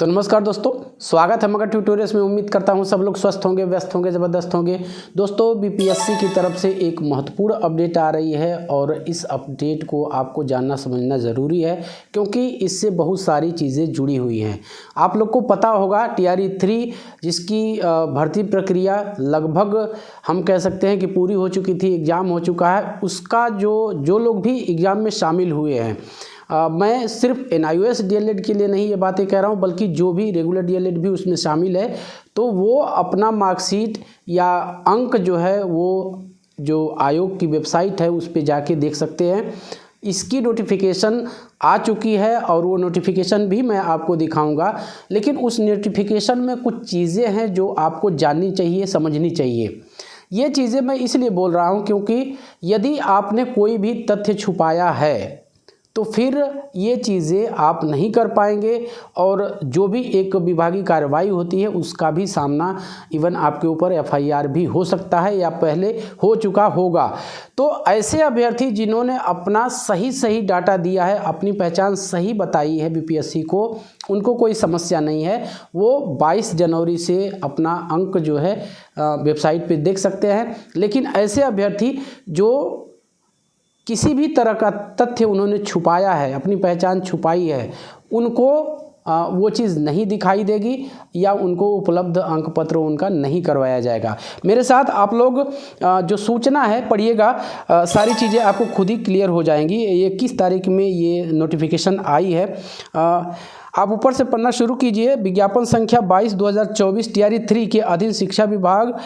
तो नमस्कार दोस्तों, स्वागत है मगध ट्यूटोरियल्स में। उम्मीद करता हूं सब लोग स्वस्थ होंगे, व्यस्त होंगे, ज़बरदस्त होंगे। दोस्तों, बीपीएससी की तरफ से एक महत्वपूर्ण अपडेट आ रही है और इस अपडेट को आपको जानना समझना ज़रूरी है क्योंकि इससे बहुत सारी चीज़ें जुड़ी हुई हैं। आप लोग को पता होगा TRE 3 जिसकी भर्ती प्रक्रिया लगभग हम कह सकते हैं कि पूरी हो चुकी थी, एग्ज़ाम हो चुका है। उसका जो लोग भी एग्ज़ाम में शामिल हुए हैं, मैं सिर्फ NIOS DLED के लिए नहीं ये बातें कह रहा हूँ, बल्कि जो भी रेगुलर DLED भी उसमें शामिल है, तो वो अपना मार्कशीट या अंक जो है वो जो आयोग की वेबसाइट है उस पर जाके देख सकते हैं। इसकी नोटिफिकेशन आ चुकी है और वो नोटिफिकेशन भी मैं आपको दिखाऊंगा। लेकिन उस नोटिफिकेशन में कुछ चीज़ें हैं जो आपको जाननी चाहिए, समझनी चाहिए। ये चीज़ें मैं इसलिए बोल रहा हूँ क्योंकि यदि आपने कोई भी तथ्य छुपाया है तो फिर ये चीज़ें आप नहीं कर पाएंगे और जो भी एक विभागीय कार्रवाई होती है उसका भी सामना, इवन आपके ऊपर FIR भी हो सकता है या पहले हो चुका होगा। तो ऐसे अभ्यर्थी जिन्होंने अपना सही डाटा दिया है, अपनी पहचान सही बताई है बीपीएससी को, उनको कोई समस्या नहीं है। वो 22 जनवरी से अपना अंक जो है वेबसाइट पे देख सकते हैं। लेकिन ऐसे अभ्यर्थी जो किसी भी तरह का तथ्य उन्होंने छुपाया है, अपनी पहचान छुपाई है, उनको वो चीज़ नहीं दिखाई देगी या उनको उपलब्ध अंक पत्र उनका नहीं करवाया जाएगा। मेरे साथ आप लोग जो सूचना है पढ़िएगा, सारी चीज़ें आपको खुद ही क्लियर हो जाएंगी। ये किस तारीख में ये नोटिफिकेशन आई है, आप ऊपर से पढ़ना शुरू कीजिए। विज्ञापन संख्या 22/2024 TRE 3 के अधीन शिक्षा विभाग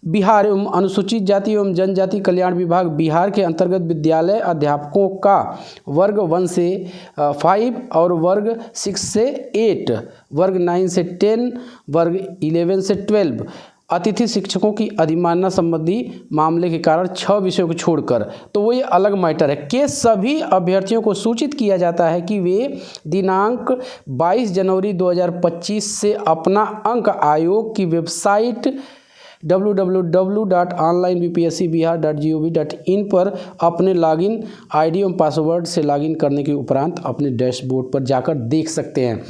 बिहार एवं अनुसूचित जाति एवं जनजाति कल्याण विभाग बिहार के अंतर्गत विद्यालय अध्यापकों का वर्ग 1 से 5 और वर्ग 6 से 8, वर्ग 9 से 10, वर्ग 11 से 12 अतिथि शिक्षकों की अधिमानना संबंधी मामले के कारण 6 विषयों को छोड़कर, तो वो ये अलग मैटर है, के सभी अभ्यर्थियों को सूचित किया जाता है कि वे दिनांक 22 जनवरी 2025 से अपना अंक आयोग की वेबसाइट www.onlinebpscbihar.gov.in पर अपने लॉगिन ID एवं पासवर्ड से लॉगिन करने के उपरांत अपने डैशबोर्ड पर जाकर देख सकते हैं।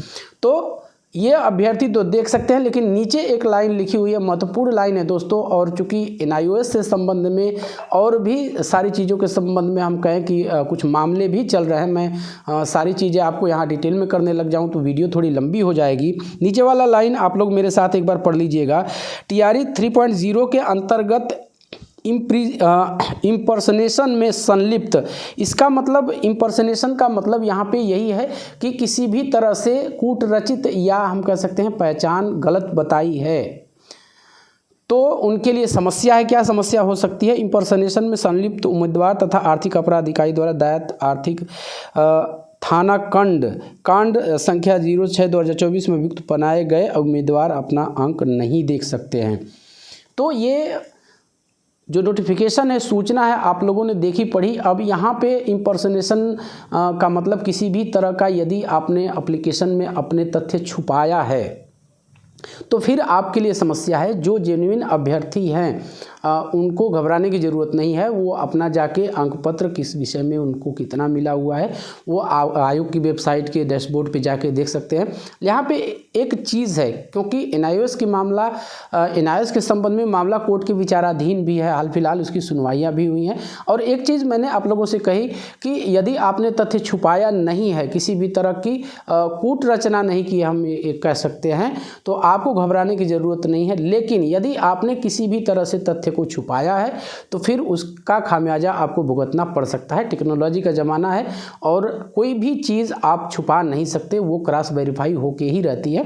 तो ये अभ्यर्थी तो देख सकते हैं, लेकिन नीचे एक लाइन लिखी हुई है, महत्वपूर्ण लाइन है दोस्तों। और चूंकि NIOS से संबंध में और भी सारी चीज़ों के संबंध में हम कहें कि कुछ मामले भी चल रहे हैं, मैं सारी चीज़ें आपको यहाँ डिटेल में करने लग जाऊँ तो वीडियो थोड़ी लंबी हो जाएगी। नीचे वाला लाइन आप लोग मेरे साथ एक बार पढ़ लीजिएगा। TRE 3.0 के अंतर्गत इम्पर्सनेशन में संलिप्त, इसका मतलब इम्पर्सनेशन का मतलब यहाँ पे यही है कि किसी भी तरह से कूटरचित या हम कह सकते हैं पहचान गलत बताई है, तो उनके लिए समस्या है। क्या समस्या हो सकती है? इम्पर्सनेशन में संलिप्त उम्मीदवार तथा आर्थिक अपराध इकाई द्वारा दायर आर्थिक थाना कांड संख्या 06/2024 में युक्त बनाए गए उम्मीदवार अपना अंक नहीं देख सकते हैं। तो ये जो नोटिफिकेशन है, सूचना है, आप लोगों ने देखी पढ़ी। अब यहाँ पे इम्पर्सनेशन का मतलब किसी भी तरह का यदि आपने एप्लीकेशन में अपने तथ्य छुपाया है तो फिर आपके लिए समस्या है। जो जेन्युइन अभ्यर्थी हैं उनको घबराने की ज़रूरत नहीं है। वो अपना जाके अंक पत्र किस विषय में उनको कितना मिला हुआ है वो आयोग की वेबसाइट के डैशबोर्ड पे जाके देख सकते हैं। यहाँ पे एक चीज़ है, क्योंकि NIOS की मामला, NIOS के संबंध में मामला कोर्ट के विचाराधीन भी है, हाल फिलहाल उसकी सुनवाइयाँ भी हुई हैं। और एक चीज़ मैंने आप लोगों से कही कि यदि आपने तथ्य छुपाया नहीं है, किसी भी तरह की कूट रचना नहीं की, हम ये कह सकते हैं, तो आपको घबराने की ज़रूरत नहीं है। लेकिन यदि आपने किसी भी तरह से तथ्य को छुपाया है तो फिर उसका खामियाजा आपको भुगतना पड़ सकता है। टेक्नोलॉजी का ज़माना है और कोई भी चीज़ आप छुपा नहीं सकते, वो क्रॉस वेरीफाई होके ही रहती है।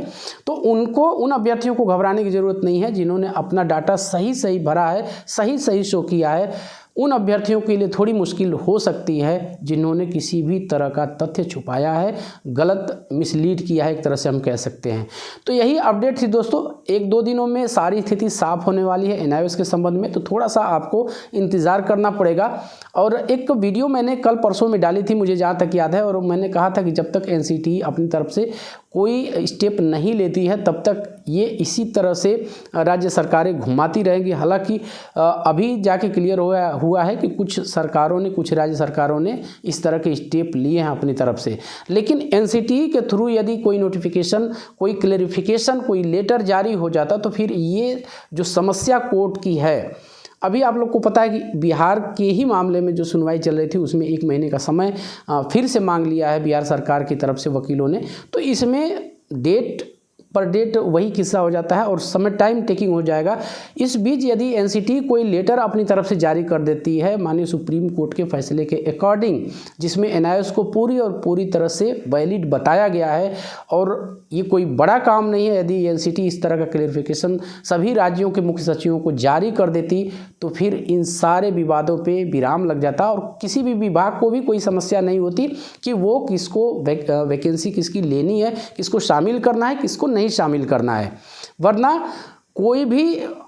तो उन अभ्यर्थियों को घबराने की ज़रूरत नहीं है जिन्होंने अपना डाटा सही भरा है, सही शो किया है। उन अभ्यर्थियों के लिए थोड़ी मुश्किल हो सकती है जिन्होंने किसी भी तरह का तथ्य छुपाया है, गलत मिसलीड किया है, एक तरह से हम कह सकते हैं। तो यही अपडेट थी दोस्तों। 1-2 दिनों में सारी स्थिति साफ होने वाली है NIOS के संबंध में, तो थोड़ा सा आपको इंतज़ार करना पड़ेगा। और एक वीडियो मैंने कल परसों में डाली थी, मुझे जहाँ तक याद है, और मैंने कहा था कि जब तक NCT अपनी तरफ से कोई स्टेप नहीं लेती है तब तक ये इसी तरह से राज्य सरकारें घुमाती रहेंगी। हालांकि अभी जाके क्लियर हुआ है कि कुछ राज्य सरकारों ने इस तरह के स्टेप लिए हैं अपनी तरफ से। लेकिन एनसीटी के थ्रू यदि कोई नोटिफिकेशन, कोई क्लेरिफिकेशन, कोई लेटर जारी हो जाता तो फिर ये जो समस्या कोर्ट की है, अभी आप लोग को पता है कि बिहार के ही मामले में जो सुनवाई चल रही थी उसमें 1 महीने का समय फिर से मांग लिया है बिहार सरकार की तरफ से वकीलों ने। तो इसमें डेट पर डेट वही किस्सा हो जाता है और समय टाइम टेकिंग हो जाएगा। इस बीच यदि एनसीटी कोई लेटर अपनी तरफ से जारी कर देती है माननीय सुप्रीम कोर्ट के फैसले के अकॉर्डिंग, जिसमें एनआईओएस को पूरी तरह से वैलिड बताया गया है और ये कोई बड़ा काम नहीं है, यदि एनसीटी इस तरह का क्लेरिफिकेशन सभी राज्यों के मुख्य सचिवों को जारी कर देती तो फिर इन सारे विवादों पे विराम लग जाता और किसी भी विभाग को भी कोई समस्या नहीं होती कि वो किसको वैकेंसी किसकी लेनी है, किसको शामिल करना है, किसको नहीं शामिल करना है। वरना कोई भी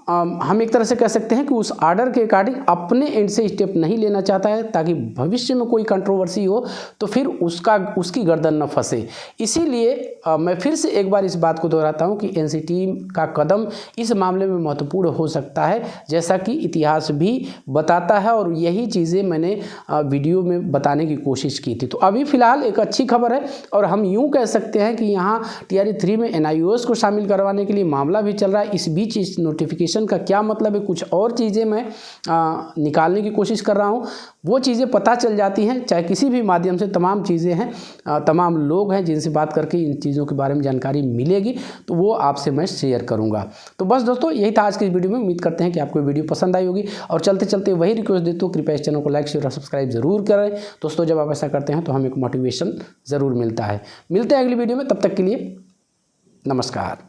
हम एक तरह से कह सकते हैं कि उस आर्डर के अकॉर्डिंग अपने एंड से स्टेप नहीं लेना चाहता है ताकि भविष्य में कोई कंट्रोवर्सी हो तो फिर उसकी गर्दन न फंसे। इसीलिए मैं फिर से एक बार इस बात को दोहराता हूं कि एनसीटी का कदम इस मामले में महत्वपूर्ण हो सकता है, जैसा कि इतिहास भी बताता है और यही चीज़ें मैंने वीडियो में बताने की कोशिश की थी। तो अभी फ़िलहाल एक अच्छी खबर है और हम यूँ कह सकते हैं कि यहाँ TRE 3 में एनआईओएस को शामिल करवाने के लिए मामला भी चल रहा है। इस बीच इस नोटिफिकेशन का क्या मतलब है, कुछ और चीज़ें मैं निकालने की कोशिश कर रहा हूँ, वो चीज़ें पता चल जाती हैं चाहे किसी भी माध्यम से। तमाम चीज़ें हैं, तमाम लोग हैं जिनसे बात करके इन चीज़ों के बारे में जानकारी मिलेगी तो वो आपसे मैं शेयर करूँगा। तो बस दोस्तों यही था आज की इस वीडियो में। उम्मीद करते हैं कि आपको वीडियो पसंद आई होगी और चलते चलते वही रिक्वेस्ट देता हूँ, कृपया इस चैनल को लाइक शेयर और सब्सक्राइब जरूर करें दोस्तों। जब आप ऐसा करते हैं तो हमें एक मोटिवेशन ज़रूर मिलता है। मिलते हैं अगली वीडियो में, तब तक के लिए नमस्कार।